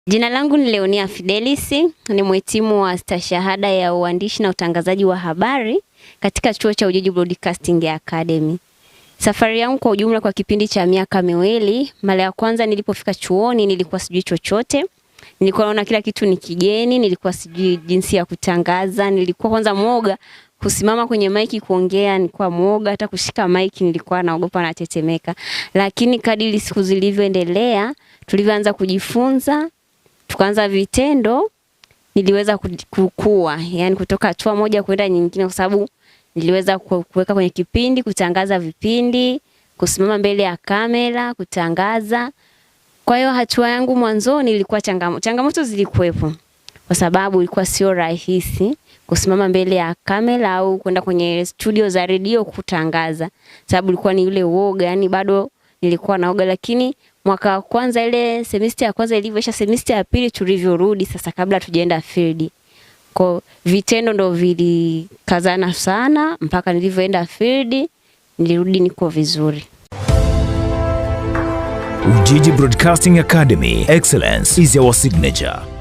Jina langu ni Leonia Fidelis, ni mhitimu wa stashahada ya uandishi na utangazaji wa habari katika chuo cha Ujiji Broadcasting Academy. Safari yangu kwa ujumla kwa kipindi cha miaka miwili, mara ya kwanza nilipofika chuoni nilikuwa sijui chochote. Nilikuwa naona kila kitu ni kigeni, nilikuwa sijui jinsi ya kutangaza, nilikuwa kwanza mwoga kusimama kwenye maiki kuongea, nilikuwa mwoga, hata kushika maiki nilikuwa naogopa na tetemeka. Lakini kadiri siku zilivyoendelea, tulivyoanza kujifunza, tukaanza vitendo, niliweza kukua, yani kutoka hatua moja kwenda nyingine, kwa sababu niliweza kuweka kwenye kipindi, kutangaza vipindi, kusimama mbele ya kamera, kutangaza. Kwa hiyo hatua yangu mwanzoni ilikuwa changamoto zilikuwepo, kwa sababu ilikuwa sio rahisi kusimama mbele ya kamera au kwenda kwenye studio za redio kutangaza, sababu ilikuwa ni yule uoga, yani bado nilikuwa naoga. Lakini mwaka wa kwanza, ile semester ya kwanza ilivyoisha, semester ya pili tulivyorudi sasa, kabla tujaenda field, kwa vitendo ndo vilikazana sana mpaka nilivyoenda field, nilirudi niko vizuri. Ujiji Broadcasting Academy, excellence is our signature.